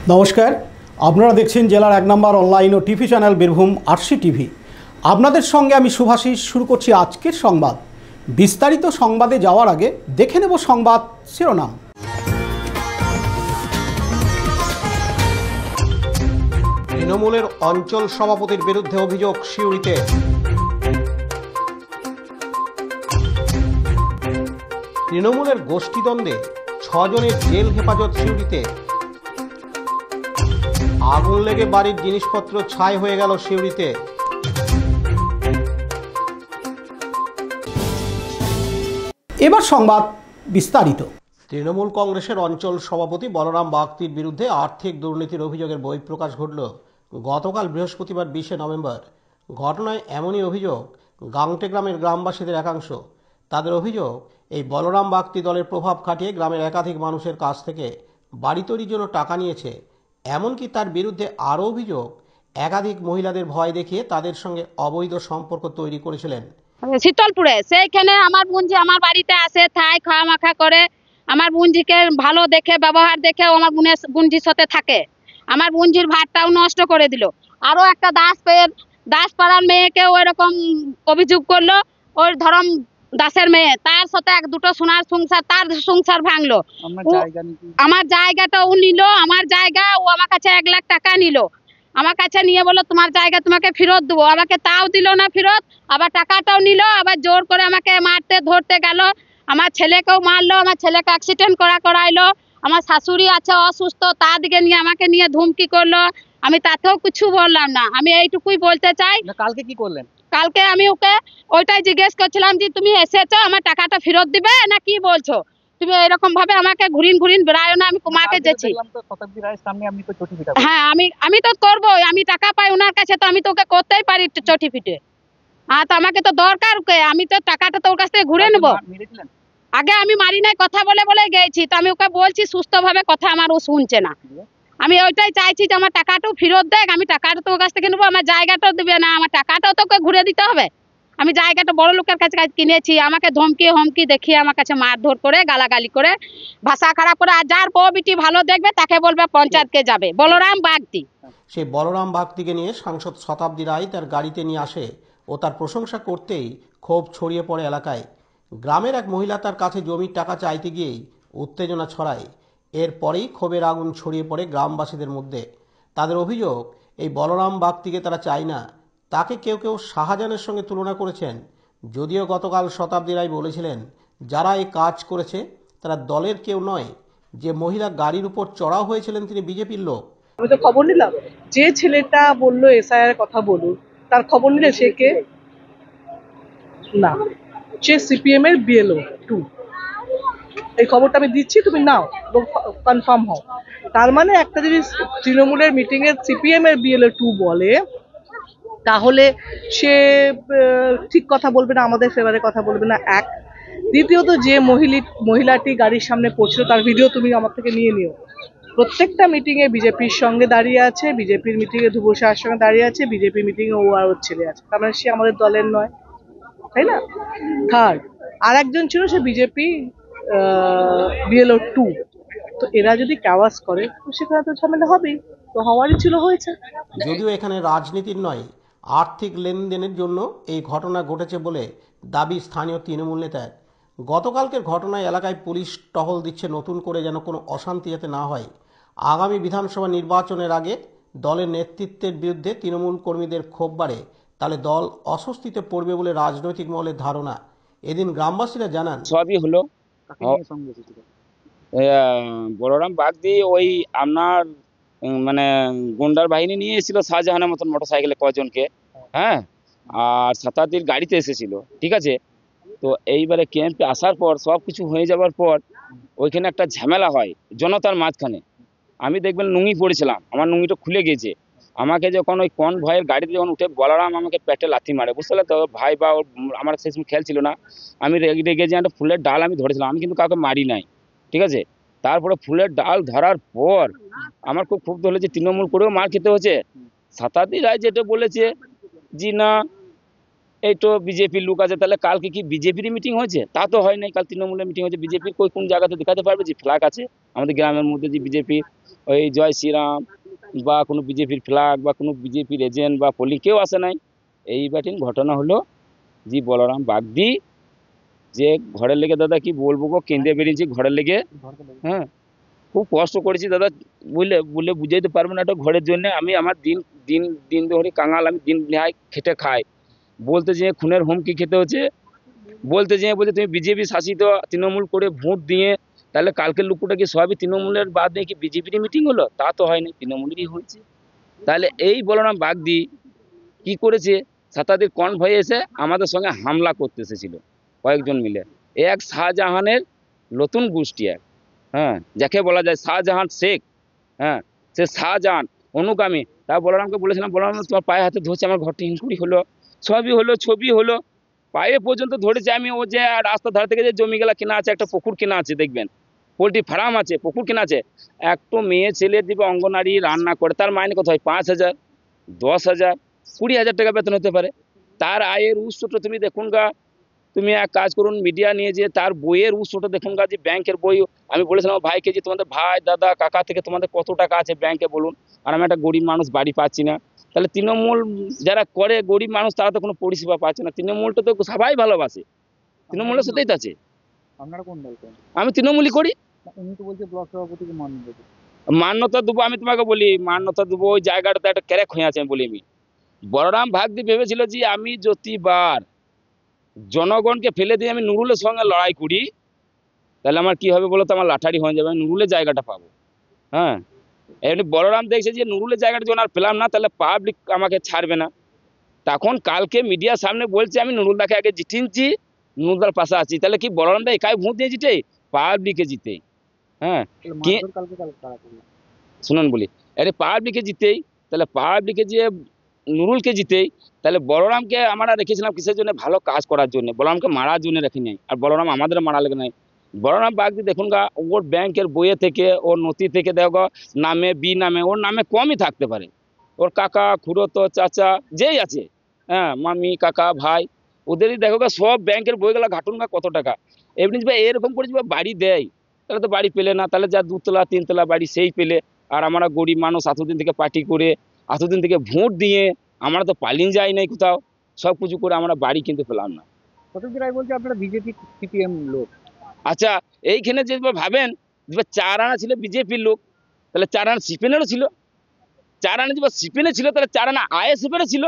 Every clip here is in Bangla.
নমস্কার, আপনারা দেখছেন জেলার 1 নম্বর অনলাইন ও TV channel Birbhum RC TV. আপনাদের সঙ্গে আমি শুভাশিস। শুরু করছি আজকের সংবাদ। বিস্তারিত সংবাদে যাওয়ার আগে দেখে নেব সংবাদ শিরোনাম। তৃণমূলের অঞ্চল সভাপতির বিরুদ্ধে অভিযোগ সিউড়িতে। তৃণমূলের গোষ্ঠীদ্বন্দ্বে 6 জনের জেল হেফাজত সিউড়িতে। আগুন লেগে বাড়ির জিনিসপত্র ছাই হয়ে গেল সিউড়িতে। এবার সংবাদ বিস্তারিত। তৃণমূল কংগ্রেসের অঞ্চল সভাপতি বলরাম বাগদির বিরুদ্ধে আর্থিক দুর্নীতির অভিযোগের বহিঃপ্রকাশ ঘটল গতকাল বৃহস্পতিবার 20 নভেম্বর। ঘটনায় এমনই অভিযোগ গাংটে গ্রামের গ্রামবাসীদের একাংশ। তাদের অভিযোগ, এই বলরাম বাগদি দলের প্রভাব খাটিয়ে গ্রামের একাধিক মানুষের কাছ থেকে বাড়ি তৈরির জন্য টাকা নিয়েছে। এমনকি তার বিরুদ্ধে আরও অভিযোগ, একাধিক মহিলাদের ভয় দেখিয়ে তাদের সঙ্গে অবৈধ সম্পর্ক তৈরি করেছিলেন। শীতলপুরে সেইখানে আমার বোনজি আমার বাড়িতে আসে, থাই খাওয়া মাখা করে, আমার বোনজিকে ভালো দেখে ব্যবহার দেখে আমার বোনজির সাথে থাকে। আমার বোনজির ভাতটাও নষ্ট করে দিল। আরও একটা দাসপাড়ার মেয়েকে ওই রকম অভিযোগ করলো, ওই ধরম দাসের মেয়ে, তার সাথে 1-2 সোনার সংসার, তার সংসার ভাঙলো। আমার জায়গাটাও নিল, আমার জায়গা ও আমার কাছে 1 লাখ টাকা নিল। আমার কাছে নিয়ে বললো তোমার জায়গা তোমাকে ফেরত দেবো, আমাকে তাও দিল না ফেরত, আবার টাকাটাও নিল, আবার জোর করে আমাকে মারতে ধরতে গেল। আমার ছেলেকেও মারলো, আমার ছেলেকে অ্যাক্সিডেন্ট করাইলো। আমার শাশুড়ি আছে অসুস্থ, তার দিকে নিয়ে আমাকে নিয়ে ধমকি করলো। আমি তাতেও কিছু বললাম না। আমি এইটুকুই বলতে চাই। কালকে কি করলেন? কালকে আমি ওকে ওইটাই জিজ্ঞেস করছিলাম যে তুমি এসেছো আমার টাকাটা ফেরত দিবে না কি বলছো, তুমি এরকম ভাবে আমাকে ঘুরিন বেড়ায় না। আমি কুমাকে যেছি। হ্যাঁ, আমি তো করবোই, আমি টাকা পাই ওনার কাছে, তো আমি তো ওকে করতেই পারি চটি পিটে। তো আমাকে তো দরকার ওকে, আমি তো টাকাটা তো ওর কাছ থেকে ঘুরে নেবো। আগে আমি মারি নাই, কথা বলে গেছি, তো আমি ওকে বলছি সুস্থভাবে, কথা আমার ও শুনছে না। আমি ওইটাই চাইছি যে আমার টাকাটাও ফেরত দেখ, আমি টাকাটা তো ওর কাছ থেকে নেবো, আমার জায়গাটাও দেবে না, আমার টাকাটাও তো ওকে ঘুরে দিতে হবে। আমি জায়গাটা বড় লোকের কাছে কিনেছি, আমাকে হমকি দেখিয়ে আমার কাছে মারধর করে, গালাগালি করে, ভাষা খারাপ করে। আর যার বউ বিটি ভালো দেখবে তাকে বলবে পঞ্চায়েতকে যাবে। বলরাম বাগদি, সেই বলরাম বাগদিকে নিয়ে সাংসদ শতাব্দী রায় তার গাড়িতে নিয়ে আসে ও তার প্রশংসা করতেই ক্ষোভ ছড়িয়ে পড়ে এলাকায়। গ্রামের এক মহিলা তার কাছে জমির টাকা চাইতে গিয়েই উত্তেজনা ছড়ায়। এরপরেই ক্ষোভের আগুন ছড়িয়ে পড়ে গ্রামবাসীদের মধ্যে। তাদের অভিযোগ, এই বলরাম বাগদিকে তারা চায় না, তাকে কেউ কেউ শাহজাহানের সঙ্গে তুলনা করেছেন। যদিও গতকাল শতাব্দী রায় বলেছিলেন, যারা এই কাজ করেছে তারা দলের কেউ নয়। যে মহিলা গাড়ির উপর চড়াও হয়েছিলেন তিনি বিজেপির লোক। আমি তো খবর নিলাম, যে ছেলেটা বললো এসআইআর কথা বলুন, তার খবর নিলে সে কে? না, সে সিপিএম এর বিএলও 2। এই খবরটা আমি দিচ্ছি, তুমি নাও এবং কনফার্ম হও। তার মানে একটা যদি তৃণমূলের মিটিং এ সিপিএম এর বিএলও 2 বলে, তাহলে সে ঠিক কথা বলবে না, আমাদের ফেভারে কথা বলবে না। এক, দ্বিতীয়ত যে মহিলাটি গাড়ির সামনে পড়ছিল তার ভিডিও তুমি আমার থেকে নিয়ে নিও। প্রত্যেকটা মিটিং এ বিজেপির সঙ্গে দাঁড়িয়ে আছে, বিজেপির মিটিং এ ধুবুর শাহের সঙ্গে দাঁড়িয়ে আছে, বিজেপি মিটিং এ ও আর ওর ছেলে আছে, তার মানে সে আমাদের দলের নয়, তাই না? থার্ড, আর একজন ছিল, সে বিজেপি বিএলও 2। তো এরা যদি কাওয়াজ করে তো সেখানে তো ঝামেলা হবেই, তো হওয়ারই ছিল, হয়েছে। যদিও এখানে রাজনীতির নয়, আর্থিক লেনদেনের জন্য এই ঘটনা ঘটেছে বলে দাবি স্থানীয় তৃণমূল নেতার। গতকালকের ঘটনায় এলাকায় পুলিশ টহল দিচ্ছে নতুন করে, যেন কোনো অশান্তি যাতে না হয়। আগামী বিধানসভা নির্বাচনের আগে দলের নেতৃত্বের বিরুদ্ধে তৃণমূল কর্মীদের ক্ষোভ বাড়ে, তাহলে দল অস্বস্তিতে পড়বে বলে রাজনৈতিক মহলের ধারণা। এদিন গ্রামবাসীরা জানান, সবই হলো বলরাম বাগদি ওই আপনার মানে গুন্ডার বাহিনী নিয়ে এসেছিল শাহজাহানের মতন মোটরসাইকেলে কজনকে, হ্যাঁ, আর শতাব্দীর গাড়িতে এসেছিল, ঠিক আছে। তো এইবারে ক্যাম্পে আসার পর সব কিছু হয়ে যাওয়ার পর ওইখানে একটা ঝামেলা হয় জনতার মাঝখানে। আমি দেখবেন লুঙ্গি পড়েছিলাম, আমার লুঙ্গিটা খুলে গেছে। আমাকে যখন ওই কোন ভয়ের গাড়িতে যখন উঠে বলরাম আমাকে পেটে লাথি মারে, বুঝতে পারলে তো ভাই বা আমার সেই সময় খেয়াল ছিল না। আমি রেগে যে একটা ফুলের ডাল আমি ধরেছিলাম, আমি কিন্তু কাউকে মারি নাই, ঠিক আছে। তারপরে ফুলের ডাল ধরার পর আমার খুব ক্ষুব্ধ হলো যে তৃণমূল করেও মার খেতে হচ্ছে। শতাব্দী রায় যেটা বলেছে জি না, এই তো বিজেপির লোক আছে, তাহলে কালকে কি বিজেপির মিটিং হয়েছে? তা তো হয় নাই, কাল তৃণমূলের মিটিং হয়েছে। বিজেপির কোন জায়গাতে দেখাতে পারবে যে ফ্ল্যাগ আছে আমাদের গ্রামের মধ্যে, যে বিজেপির ওই জয় শ্রীরাম বা কোনো বিজেপির ফ্ল্যাগ বা কোনো বিজেপির এজেন্ট বা পলি কেউ আসে নাই। এই ব্যাটিং ঘটনা হলো যে বলরাম বাগদি যে ঘরের লেগে, দাদা কি বলবো গো, কেঁদে বেরিয়েছি ঘরের লেগে। হ্যাঁ, খুব কষ্ট করেছি দাদা, বুঝলে বলে বুঝাইতে পারবো না। একটা ঘরের জন্য আমি আমার দিন দিন দিন ধরে কাঙাল, আমি দিন নেহায় খেটে খাই। বলতে যেয়ে খুনের হুমকি খেতে হচ্ছে, বলতে যেয়ে বলছে তুমি বিজেপি শাসিত তৃণমূল করে ভোট দিয়ে, তাহলে কালকের লুকুটা কি সবই তৃণমূলের বাদ দিয়ে কি বিজেপির মিটিং হলো? তা তো হয়নি, তৃণমূলেরই হয়েছে। তাহলে এই বলরাম বাগদি কি করেছে, সাতাদের কনভয়ে এসে আমাদের সঙ্গে হামলা করতে এসেছিল কয়েকজন মিলে। এক শাহজাহানের নতুন গোষ্ঠী, এক, হ্যাঁ, যাকে বলা যায় শাহজাহান শেখ। হ্যাঁ, সে শাহজাহান অনুগামী। তা বলরামকে বলেছিলাম, বলরাম তোমার পায়ে হাতে ধরছে, আমার ঘরটা ইনকুরি হলো, সবই হলো, ছবি হলো, পায়ে পর্যন্ত ধরেছে। আমি ও যে রাস্তার ধার থেকে যে জমিগুলা কেনা আছে, একটা পুকুর কেনা আছে, দেখবেন পোলট্রি ফার্ম আছে, পুকুর কেনা আছে। একটা মেয়ে ছেলে দিবে অঙ্গনারী রান্না করে, তার মাইনে কত হয়? 5,000, 10,000, 20,000 টাকা বেতন হতে পারে। তার আয়ের উৎসটা তুমি দেখুন গা। তুমি এক কাজ করুন, মিডিয়া নিয়ে যে তার বইয়ের উৎসটা দেখুন গা, যে ব্যাংকের বই। আমি বলেছিলাম আমার ভাইকে যে তোমাদের ভাই দাদা কাকা থেকে তোমাদের কত টাকা আছে ব্যাংকে বলুন, আর আমি একটা গরিব মানুষ, বাড়ি পাচ্ছি না। তাহলে তৃণমূল যারা করে গরিব মানুষ, তারা তো কোনো পরিষেবা পাচ্ছে না। তৃণমূলটা তো সবাই ভালোবাসে, তৃণমূলের সাথেই আছে। আপনারা কোন দল করেন? আমি তৃণমূলই করি। উনি তো বলছে ব্লক সভাপতিকে মান্য দেবে। মান্যতা দেবো, আমি তোমাকে বলি মান্যতা দেবো, ওই জায়গাটাতে একটা ক্যারেক হয়ে আছে। আমি বলি, আমি বলরাম ভাগদি ভেবেছিল যে আমি যতিবার জনগণকে ফেলে দিয়ে আমি নুরুলের সঙ্গে লড়াই করি, তাহলে আমার কি হবে বলো তো, আমার লাঠারি হয়ে যাবে, আমি নুরুলের জায়গাটা পাবো। হ্যাঁ, এমনি বলরাম দেখছে যে নুরুলের জায়গাটা যখন আর পেলাম না, তাহলে পাবলিক আমাকে ছাড়বে না। তখন কালকে মিডিয়ার সামনে বলছে আমি নুরুলদাকে আগে জিতিয়েছি, নুরুলদার পাশে আছি। তাহলে কি বলরামদা একাই ভোট দিয়ে জিতে? পাবলিকে জিতে। হ্যাঁ, কি মারধর কালকে কারা করলো? শুনুন বলি, আরে পাবলিকে জিতেই, তাহলে পাবলিকে যে নুরুলকে জিতেই, তাহলে বলরামকে আমরা রেখেছিলাম কিসের জন্য? ভালো কাজ করার জন্য। বলরামকে মারার জন্য রেখে নেই, আর বলরাম আমাদের মারা লেগে নাই। বলরাম বাগদি দেখুন গা, ওর ব্যাংকের বইয়ে থেকে, ওর নথি থেকে দেখো, নামে বি নামে, ওর নামে কমই থাকতে পারে। ওর কাকা খুড়তো চাচা যেই আছে, হ্যাঁ, মামি কাকা ভাই, ওদেরই দেখো গা, সব ব্যাংকের বইগুলো ঘাটুন গা কত টাকা। এমনি যে এরকম করে যে বাড়ি দেয়, তাহলে তো বাড়ি পেলে না, তাহলে যা 2 তলা 3 তলা বাড়ি সেই পেলে। আর আমরা গরিব মানুষ, এতদিন থেকে পার্টি করে, এতদিন থেকে ভোট দিয়ে, আমরা তো পালিয়ে যাই নাই কোথাও, সব কিছু করে আমরা বাড়ি কিন্তু পেলাম না। শতাব্দী রায় বলছে আপনারা বিজেপি সিপিএম লোক। আচ্ছা, এইখানে যে ভাবেন যে 4 আনা ছিল বিজেপির লোক, তাহলে 4 আনা সিপিএনেরও ছিল। 4 আনা যে সিপিএনে ছিল, তাহলে 4 আনা আইএসএফেরও ছিল।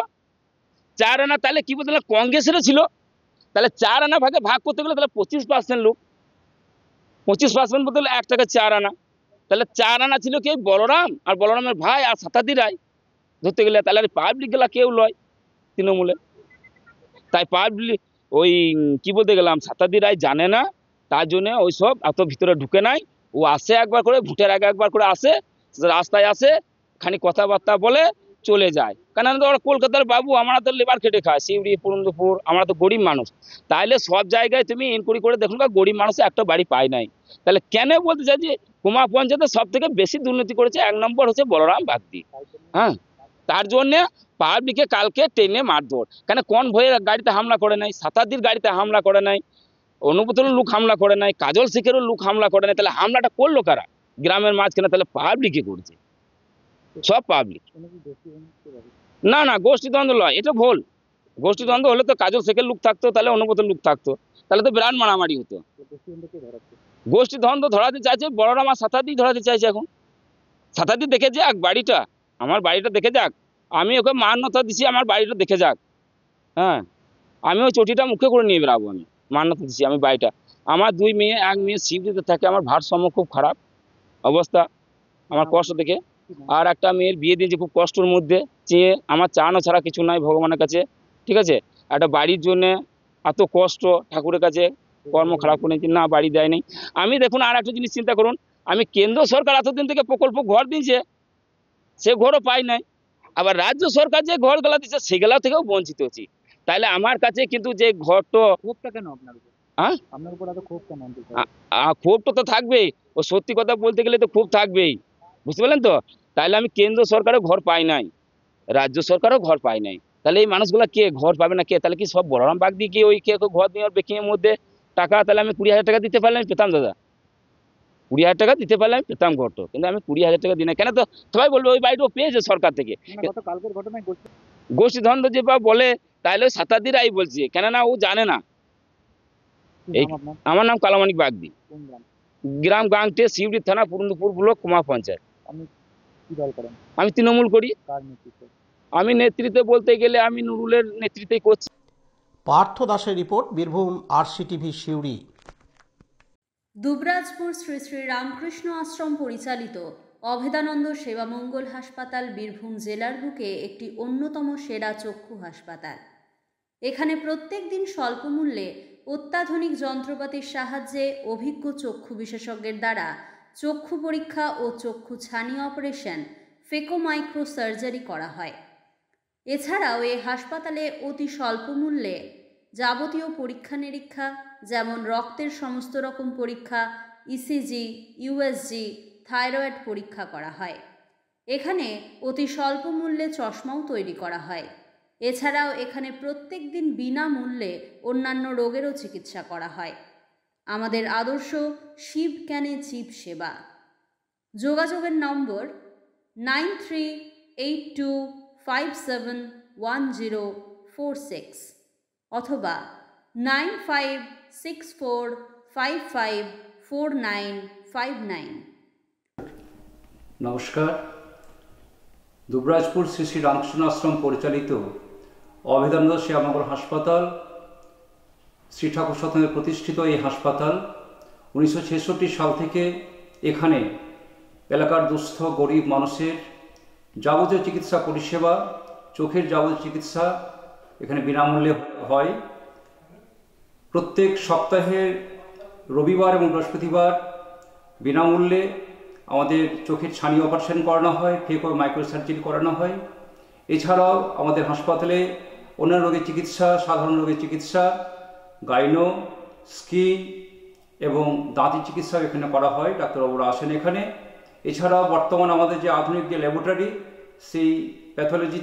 4 আনা তাহলে কি বলতে কংগ্রেসেরও ছিল। তাহলে 4 আনা ভাগে ভাগ করতে গেলে তাহলে 25% লোক, 25% বলতে গেলে 1 টাকা 4 আনা। তাহলে 4 আনা ছিল কে? বলরাম আর বলরামের ভাই আর শতাব্দী রায় ধরতে গেলে। তাহলে পাবলিক গুলা কেউ লয় তৃণমূলে। তাই পাবলিক ওই কি বলতে গেলাম, শতাব্দী রায় জানে না, তার জন্য ওইসব এত ভিতরে ঢুকে নাই। ও আসে একবার করে, ভোটের আগে একবার করে আসে, রাস্তায় আসে, খানি কথাবার্তা বলে চলে যায়। কারণ ওরা কলকাতার বাবু, আমরা তো লেবার খেটে খাই, সিউড়ি পুরন্দপুর, আমরা তো গরিব মানুষ। তাইলে সব জায়গায় তুমি ইনকোয়ারি করে দেখুন, গরিব মানুষে একটা বাড়ি পায় নাই। তাহলে কেন বলতে চাই যে কুমা পঞ্চায়েতে সব থেকে বেশি দুর্নীতি করেছে 1 নম্বর হচ্ছে বলরাম বাগদি। হ্যাঁ, তার জন্য পাবলিকে কালকে ট্রেনে মারধর। কেন কোন ভয়ে গাড়িতে হামলা করে নাই? শতাব্দীর গাড়িতে হামলা করে নাই, অনুব্রতেরও লোক হামলা করে নাই, কাজল শেখেরও লোক হামলা করে নাই। তাহলে হামলাটা করলো কারা? গ্রামের মাঝখানে। তাহলে পাবলিকে করছে, সব পাবলিক। না না, গোষ্ঠী দ্বন্দ্ব নয়, এটা ভুল। গোষ্ঠী দ্বন্দ্ব হলে তো কাজল শেখের লোক থাকতো, তাহলে অনুব্রতের লোক থাকতো, তাহলে তো বিরাট মারামারি হতো। গোষ্ঠী দ্বন্দ্ব ধরাতে চাইছে বড়রাম আর শতাব্দী ধরাতে চাইছে। এখন শতাব্দী দেখে যাক বাড়িটা, আমার বাড়িটা দেখে যাক, আমি ওকে মান্যতা দিচ্ছি, আমার বাড়িটা দেখে যাক। হ্যাঁ, আমি ওই চটিটা মুখে করে নিয়ে বেরাবো, আমি মান্যতা দিচ্ছি। আমি বাড়িটা, আমার 2 মেয়ে, 1 মেয়ে শিবদিতে থাকে, আমার ভারসাম্য খুব খারাপ অবস্থা, আমার কষ্ট দেখে। আর একটা মেয়ের বিয়ে দিয়েছে খুব কষ্টের মধ্যে, চেয়ে আমার চানো ছাড়া কিছু নাই ভগবানের কাছে। ঠিক আছে, একটা বাড়ির জন্য এত কষ্ট, ঠাকুরের কাছে কর্ম খারাপ করেছি, না বাড়ি দেয় নাই। আমি দেখুন আর একটা জিনিস চিন্তা করুন, আমি কেন্দ্র সরকার এতদিন থেকে প্রকল্প ঘর দিয়েছে, সে ঘরও পাই নাই। আবার রাজ্য সরকার যে ঘরগুলা দিচ্ছে সেগুলা থেকেও বঞ্চিত হচ্ছি। তাহলে আমার কাছে কিন্তু যে ঘরটা, ক্ষোভটা কেন আপনার উপর? হ্যাঁ, আপনার উপর এত ক্ষোভ কেন? ক্ষোভটা তো থাকবেই, ও সত্যি কথা বলতে গেলে তো ক্ষোভ থাকবেই, বুঝতে পারলেন তো। তাহলে আমি কেন্দ্র সরকারের ঘর পাই নাই, রাজ্য সরকারও ঘর পাই নাই। তাহলে এই মানুষগুলা কে ঘর পাবে না কে? তাহলে কি সব বলরাম বাগদি কি ওই কে ঘর দেওয়ার বেকিংয়ের মধ্যে টাকা? তাহলে আমি 20,000 টাকা দিতে পারলে আমি পেতাম দাদা, 20,000 টাকা দিতে পারলে আমি পেতাম ঘরটা, কিন্তু আমি 20,000 টাকা দিই না কেন? তো সবাই বলবে ওই বাড়িটাও পেয়েছে সরকার থেকে। মানে গত কালকের ঘটনায় গোষ্ঠী ধন্দ যে বা বলে তাহলে শতাব্দীরাই বলছে, কেননা ও জানে না। এই আপনার আমার নাম কালামানিক বাগদি, কোন গ্রাম? গ্রাম গাংটে, শিউড়ি থানা, পুরন্দপুর ব্লক, কুমা পঞ্চায়েত। আপনি কি দল করেন? আমি তৃণমূল করি। কার নেতৃত্বে? আমি নেতৃত্বে বলতে গেলে আমি নুরুলের নেতৃত্বে করছি। পার্থ দাসের রিপোর্ট, বীরভূম RCTV সিউড়ি। দুবরাজপুর শ্রী শ্রী রামকৃষ্ণ আশ্রম পরিচালিত অভেদানন্দ সেবামঙ্গল হাসপাতাল বীরভূম জেলার বুকে একটি অন্যতম সেরা চক্ষু হাসপাতাল। এখানে প্রত্যেক দিন স্বল্প মূল্যে অত্যাধুনিক যন্ত্রপাতির সাহায্যে অভিজ্ঞ চক্ষু বিশেষজ্ঞের দ্বারা চক্ষু পরীক্ষা ও চক্ষু ছানি অপারেশন, ফেকো মাইক্রো সার্জারি করা হয়। এছাড়াও এই হাসপাতালে অতি স্বল্প মূল্যে যাবতীয় পরীক্ষা নিরীক্ষা যেমন রক্তের সমস্ত রকম পরীক্ষা, ECG, USG, থাইরয়েড পরীক্ষা করা হয়। এখানে অতি স্বল্প মূল্যে চশমাও তৈরি করা হয়। এছাড়াও এখানে প্রত্যেক দিন বিনামূল্যে অন্যান্য রোগেরও চিকিৎসা করা হয়। আমাদের আদর্শ শিব ক্যানে চিপ সেবা। যোগাযোগের নম্বর 9382571046 অথবা 9564554959। নমস্কার। দুবরাজপুর শ্রী শ্রী রামকৃষ্ণ আশ্রম পরিচালিত অভেদানন্দ সেবামঙ্গল হাসপাতাল, শ্রী ঠাকুর সত্তরের প্রতিষ্ঠিত এই হাসপাতাল 1966 সাল থেকে এখানে এলাকার দুস্থ গরিব মানুষের যাবতীয় চিকিৎসা পরিষেবা, চোখের যাবতীয় চিকিৎসা এখানে বিনামূল্যে হয়। প্রত্যেক সপ্তাহের রবিবার এবং বৃহস্পতিবার বিনামূল্যে আমাদের চোখের ছানি অপারেশন করানো হয়, ফেকো মাইক্রো সার্জারি করানো হয়। এছাড়াও আমাদের হাসপাতালে অন্যান্য রোগের চিকিৎসা, সাধারণ রোগের চিকিৎসা, গাইনো, স্কিন এবং দাঁতের চিকিৎসা এখানে করা হয়। ডাক্তারবাবুরা আসেন এখানে। এছাড়াও বর্তমান আমাদের যে আধুনিক যে ল্যাবরেটরি, সেই প্যাথোলজি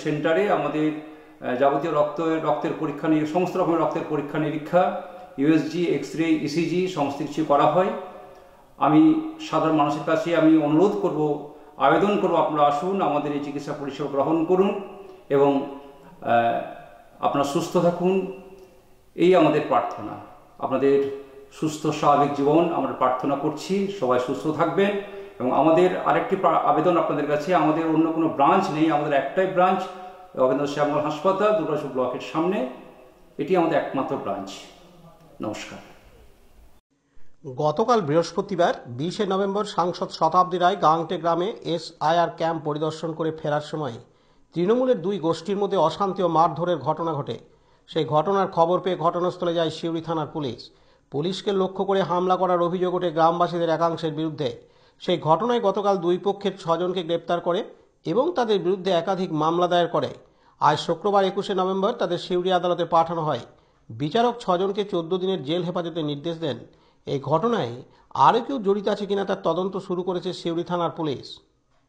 সেন্টারে আমাদের যাবতীয় রক্তের পরীক্ষা নিয়ে সমস্ত রকমের রক্তের পরীক্ষা নিরীক্ষা, USG, এক্সরে, ECG সমস্ত কিছু করা হয়। আমি সাধারণ মানুষের কাছে আমি অনুরোধ করব, আবেদন করব, আপনারা আসুন, আমাদের এই চিকিৎসা পরিষেবা গ্রহণ করুন এবং আপনারা সুস্থ থাকুন, এই আমাদের প্রার্থনা। আপনাদের সুস্থ স্বাভাবিক জীবন আমরা প্রার্থনা করছি। সবাই সুস্থ থাকবেন। এবং আমাদের আরেকটি আবেদন আপনাদের কাছে, আমাদের অন্য কোনো ব্রাঞ্চ নেই, আমাদের একটাই ব্রাঞ্চ, অভেদানন্দ সেবামঙ্গল হাসপাতাল, দুবরাজপুর ব্লকের সামনে। এটি আমাদের একমাত্র ব্রাঞ্চ। নমস্কার। গতকাল বৃহস্পতিবার 20 নভেম্বর সাংসদ শতাব্দী রায় গাংটে গ্রামে SIR ক্যাম্প পরিদর্শন করে ফেরার সময় তৃণমূলের দুই গোষ্ঠীর মধ্যে অশান্তি ও মারধরের ঘটনা ঘটে। সেই ঘটনার খবর পেয়ে ঘটনাস্থলে যায় সিউড়ি থানার পুলিশ। পুলিশকে লক্ষ্য করে হামলা করার অভিযোগ ওঠে গ্রামবাসীদের একাংশের বিরুদ্ধে। সেই ঘটনায় গতকাল দুই পক্ষের 6 জনকে গ্রেপ্তার করে এবং তাদের বিরুদ্ধে একাধিক মামলা দায়ের করে। আজ শুক্রবার 21 নভেম্বর তাদের সিউড়ি আদালতে পাঠানো হয়। বিচারক 6 জনকে 14 দিনের জেল হেফাজতের নির্দেশ দেন। এই ঘটনায় আরও কেউ জড়িত আছে কিনা তার তদন্ত শুরু করেছে সিউড়ি থানার পুলিশ।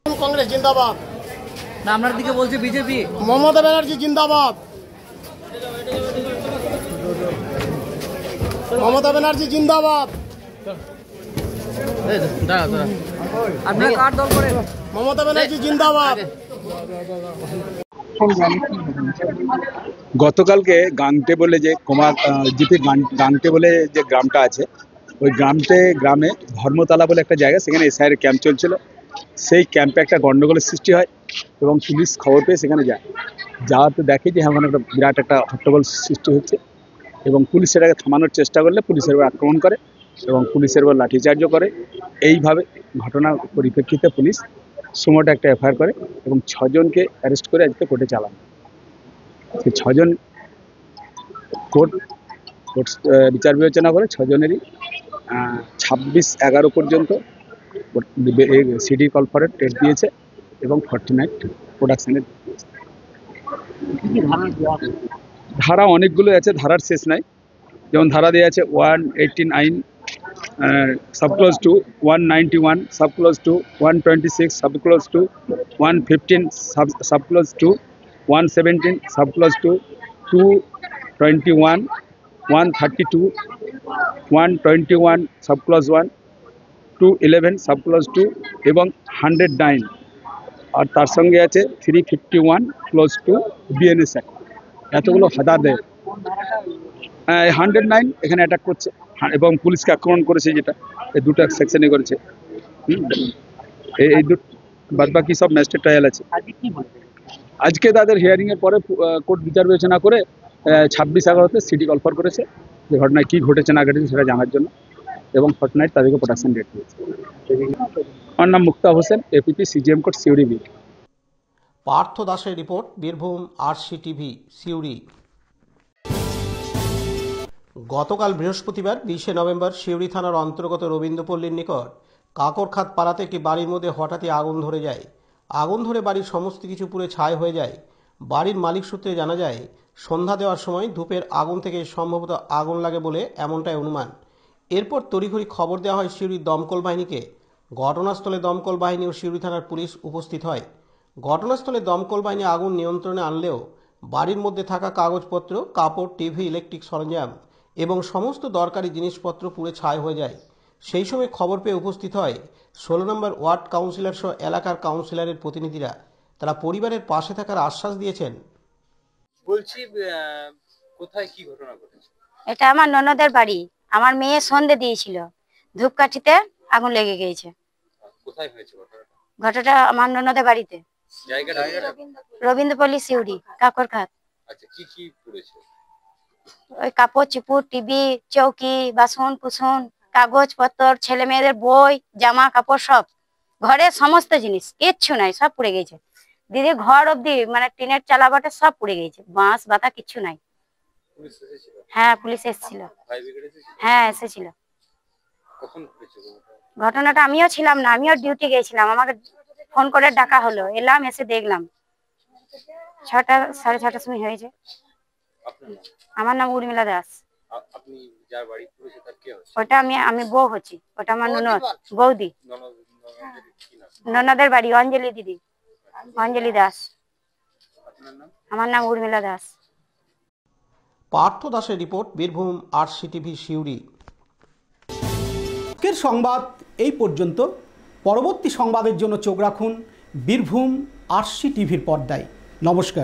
কংগ্রেস জিন্দাবাদ। না, আপনার দিকে বলছে বিজেপি। মমতা ব্যানার্জি জিন্দাবাদ। মমতা ব্যানার্জি জিন্দাবাদ। আপনারা কার দল করেন? মমতা ব্যানার্জি জিন্দাবাদ। গতকালকে গাংটে বলে যে গাংটে বলে যে গ্রামটা আছে, ওই গ্রামে ধর্মতলা বলে একটা জায়গা, সেখানে SIR ক্যাম্প চলছিল। সেই ক্যাম্পে একটা গন্ডগোলের সৃষ্টি হয় এবং পুলিশ খবর পেয়ে সেখানে যায়। যাওয়াতে দেখে যে ওখানে একটা বিরাট একটা হট্টগোল সৃষ্টি হচ্ছে এবং পুলিশ সেটাকে থামানোর চেষ্টা করলে পুলিশের উপর আক্রমণ করে এবং পুলিশের উপর লাঠিচার্জও করে। এইভাবে ঘটনার পরিপ্রেক্ষিতে পুলিশ সুমোটো একটা FIR করে এবং 6 জনকে অ্যারেস্ট করে আজকে কোর্টে চালান। সেই 6 জন কোর্ট বিচার বিবেচনা করে 6 জনেরই 26/11 পর্যন্ত সিডি কল ফর টেস্ট দিয়েছে এবং 49 প্রোডাকশনের ধারা অনেকগুলো আছে, ধারার শেষ নাই। যেমন ধারা দেওয়া আছে 189 subclause 2, 191 subclause 2, 126 subclause 2, 115 subclause 2, 117 subclause 2, 221, 132, 121 subclause 1, 211 subclause 2 এবং 109 আর তার সঙ্গে আছে 351 ক্লোজ 2 বিএনএস অ্যাক্ট। এতগুলো হাদাদের 109 এখানে অ্যাটাক করছে এবং পুলিশকে আক্রমণ করেছে, যেটা এই দুটো সেকশনে করেছে। এই দুটো বাদ বাকি সব ম্যাজিস্ট্রেট ট্রায়াল আছে। আজকে তাদের হিয়ারিং এর পরে কোর্ট বিচার বিবেচনা করে 26/11-তে সিটি কলফার করেছে যে ঘটনায় কি ঘটেছে না ঘটেছে সেটা জানার জন্য, এবং ফর্টনাইট তাদেরকে প্রোটেকশন ডেট দিয়েছে। আমার নাম Mukta Hossain, APP CGM court Suri B. Partha দাসের রিপোর্ট, বীরভূম RCTV সিউড়ি। গতকাল বৃহস্পতিবার 20শে নভেম্বর সিউড়ি থানার অন্তর্গত রবীন্দ্রপল্লীর নিকট কাকরখাত পাড়াতে একটি বাড়ির মধ্যে হঠাৎই আগুন ধরে যায়। আগুন ধরে বাড়ির সমস্ত কিছু পুড়ে ছাই হয়ে যায়। বাড়ির মালিক সূত্রে জানা যায়, সন্ধ্যা দেওয়ার সময় ধূপের আগুন থেকে সম্ভবত আগুন লাগে বলে এমনটাই অনুমান। এরপর তড়িঘড়ি খবর দেওয়া হয় সিউড়ির দমকল বাহিনীকে। ঘটনাস্থলে দমকল বাহিনী ও সিউড়ি থানার পুলিশ উপস্থিত হয়। ঘটনাস্থলে দমকল বাহিনী আগুন নিয়ন্ত্রণে আনলেও বাড়ির মধ্যে থাকা কাগজপত্র, কাপড়, টিভি, ইলেকট্রিক সরঞ্জাম এবং সমস্ত দরকারি জিনিসপত্র পুড়ে ছাই হয়ে যায়। সেই সময় খবর পেয়ে উপস্থিত হয় 16 নম্বর ওয়ার্ড কাউন্সিলর সহ এলাকার কাউন্সিলরের প্রতিনিধিরা। তারা পরিবারের পাশে থাকার আশ্বাস দিয়েছেন। বলছি কোথায় কি ঘটনা ঘটেছে? এটা আমার ননদের বাড়ি। আমার মেয়ে সন্ধে দিয়েছিল, ধূপকাঠিতে আগুন লেগে গিয়েছে। কোথায় হয়েছে ঘটনাটা? ঘটনাটা আমার ননদের বাড়িতে, জায়গাটা রবীন্দ্রপল্লী সিউড়ি কাকরখাত। আচ্ছা, কি কি পুড়েছে? ওই কাপড় চুপুর, টিভি, চৌকি, বাসন কুসন, কাগজপত্র, ছেলে মেয়েদের বই, জামা কাপড়, সব ঘরের সমস্ত জিনিস, কিচ্ছু নাই, সব পুড়ে গেছে। দিদি ঘর অব্দি মানে টিনের চালাবাটা সব পুড়ে গেছে, বাঁশ বাতা কিচ্ছু নাই। পুলিশ এসেছিল? হ্যাঁ, পুলিশ এসেছিল। ফায়ার ব্রিগেড এসেছিল? হ্যাঁ, এসেছিল। কখন ঘটেছে ঘটনাটা? আমিও ছিলাম না, আমিও ডিউটি গেছিলাম, আমাকে ফোন করে ডাকা হলো, এলাম, এসে দেখলাম 6টা 6:30টার সময় হয়েছে। আমার নাম উর্মিলা দাস। আপনি যার বাড়ি পুড়েছে তার কে হচ্ছে? ওটা আমি বউ হচ্ছি, ওটা আমার ননদ, বৌদি। ননদের বাড়ি অঞ্জলি দিদি, অঞ্জলি দাস। আমার নাম উর্মিলা দাস। পার্থ দাসের রিপোর্ট, বীরভূম RCTV সিউড়ি। আজকের সংবাদ এই পর্যন্ত। পরবর্তী সংবাদের জন্য চোখ রাখুন বীরভূম RCTVর পর্দায়। নমস্কার।